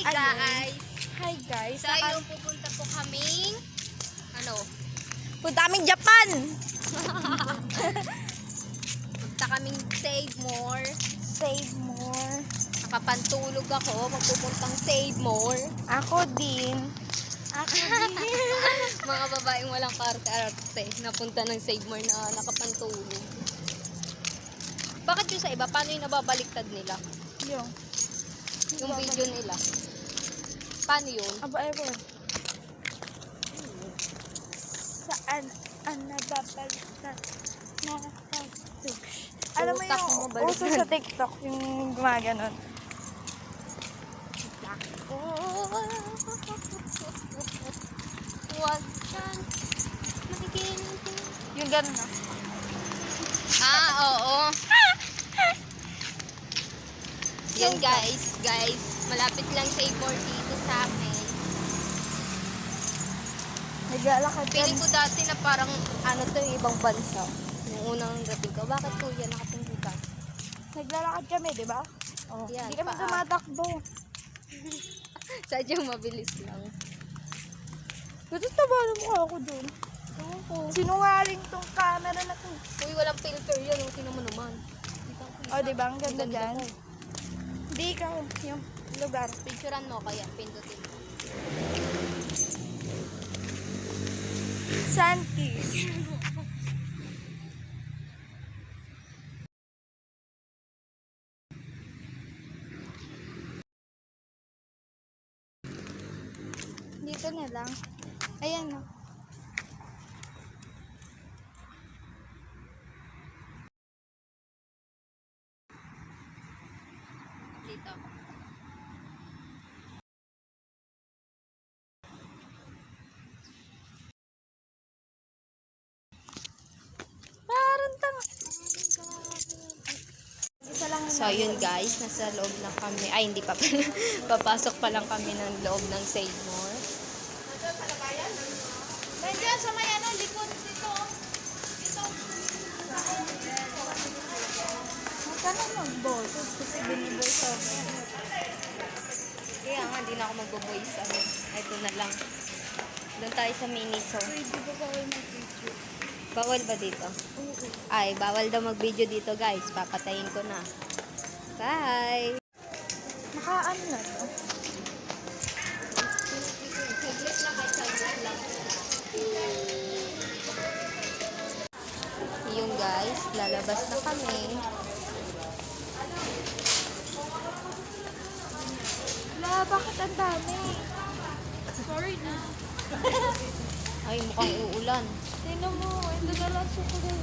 guys! Hi guys! So ayun, pupunta po kaming Punta kaming Japan! punta kaming Save More. Save more. Nakapantulog ako, magpupuntang Save More. Ako din. Mga babaeng walang karte-arte, napunta ng Save More na nakapantulog. Bakit yung sa iba? Paano yung nababaliktad nila? Yung video nila. Paano yun? Aba, ewan. Saan ang nababaliktad na pag-tug? Alam mo Utak mo, yung baliktad. uso sa TikTok, yung gumaganon. Huwag kang makikinig. Yung ganon na. Oo. Yan guys, malapit lang Save More dito sa amin. Naglalakad ka. Piling ko dati na parang yung ibang bansa. Yung unang dating ko. Bakit kuya nakatingin ka? Naglalakad kami, di ba? Oh. Yan, Hindi kami paa. tumatakbo. Sadyang mabilis lang. Ba't taba na mukha ako dun? Sinungaling tong camera na to. Uy, walang filter yan. Tingnan mo naman. Oh, di ba? Ang ganda Ang dyan. mo. Hindi ikaw. Yung lugar. Picturean mo kaya. Pindutin mo. Santi. Dito na lang. Ayan o. Dito. Parang tanga. Isa lang So, yun guys. Nasa loob na kami. Ay, hindi pa pala. Papasok pa lang kami ng loob ng Save More. Nandiyan sa may likod dito. Dito. Huwag ka na mag-boses kasi binivoice ako. Kaya nga, hindi na ako mag-voice. Ito na lang. Doon tayo sa Miniso. Pwede ba bawal mag-video? Bawal ba dito? Oo. Ay, bawal daw mag-video dito guys. Papatayin ko na. Bye! Naka-ano na to? Saglit lang kahit saglit lang. Yung guys, lalabas na kami. Wala, bakit ang dami? Sorry na. Ay, mukhang uulan. Tingnan mo, ito na lang sukulay.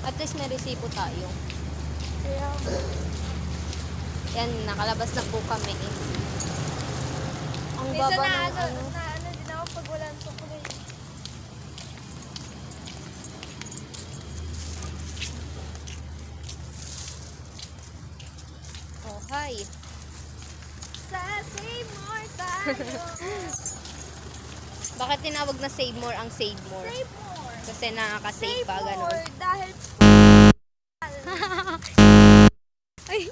At least may resipo tayo. Kaya, Yan, nakalabas na po kami. Ang minsan baba na ng ano din ako pag walang sukulay. Oh, hi. Sa Save More tayo. Bakit tinawag na Save More ang Save More? Save More. Kasi nakaka-save Save pa, More gano'n. dahil Ay!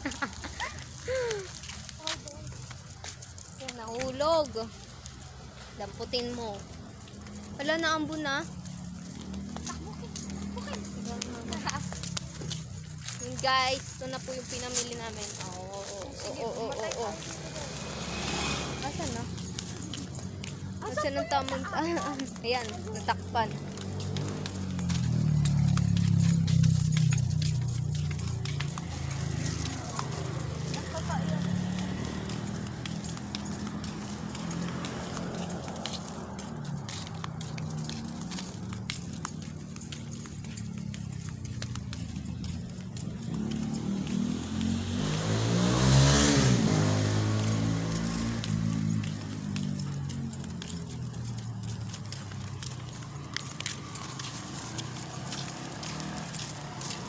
Yan, nahulog. Lamputin mo. Wala na, ambon na. Yun guys, ito na po yung pinamili namin. Oo. Asan na? Asan ang tamang ayan, natakpan.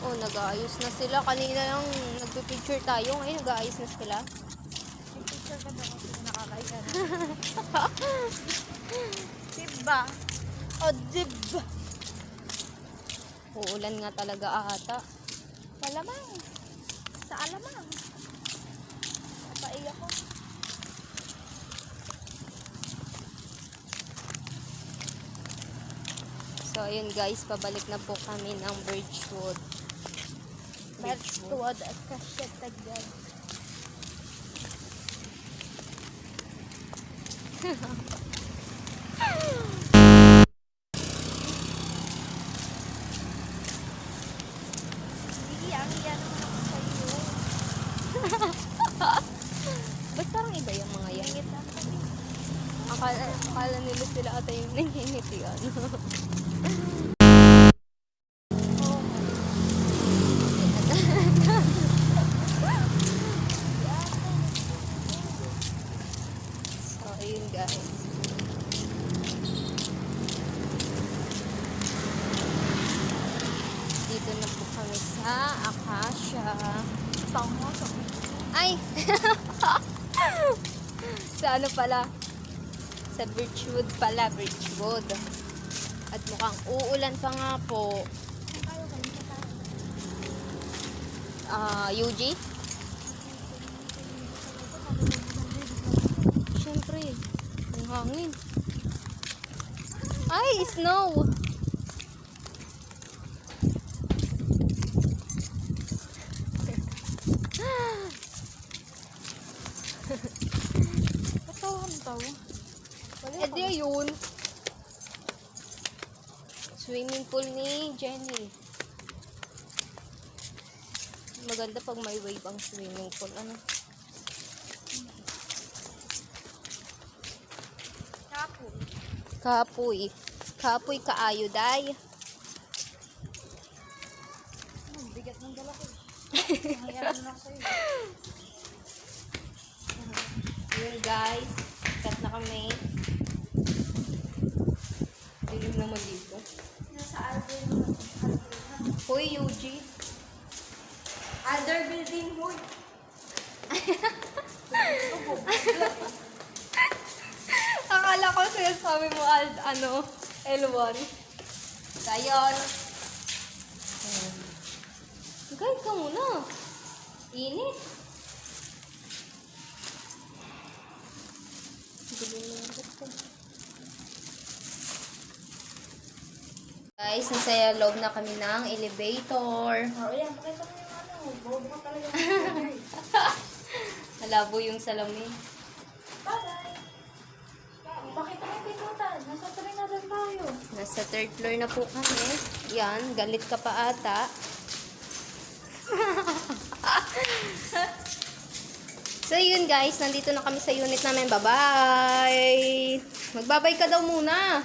Oh, nag-aayos na sila. Kanina lang nagpipicture tayo. Ngayon, nag-aayos na sila. yung picture ka daw kasi nakakaisa na. Diba? O diba? Uulan nga talaga ata. Malamang. Sa alamang. Napaiyak ko. ayun guys, pabalik na po kami ng Birchwood. Birchwood at Kasyatagan. Sige, ang iyan naman ako sa'yo. Ba't parang iba yung mga yan? Ingit lang kami. Akala nila sila ata yung nanginiti yan. Oo. So, ayun guys. Dito na po kami sa Acacia. Tango sa Ay! Sa ano pala? Sa Birchwood pala, Birchwood. At mukhang uulan pa nga po. UG? Siyempre, ang hangin. Ay, snow! Katawan tao. Eh di ayun. Swimming pool ni Jenny. Maganda pag may wave ang swimming pool. Ano? Kapo. Kapoy. Kapoy kaayo, day. Bigat ng dala ko. Nangyayari na ako sa'yo. Yun guys. Cut na kami. Dilim naman dito. Nasa Alder naman. Hoy, UG. Alder building hood. Akala ko sa'yo sabi mo L1. Sayon. Guys, ka muna. Init. Guys, nasa loob na kami ng elevator. Oo, yan. Pakita mo yung ano. Bobo ka talaga. Malabo yung salamin. Bye-bye. Pakita mo yung pintutan. Nasa tabi na doon tayo. Nasa third floor na po kami. Yan, galit ka pa ata. So yun guys, nandito na kami sa unit namin. Bye-bye! Magbabay ka daw muna.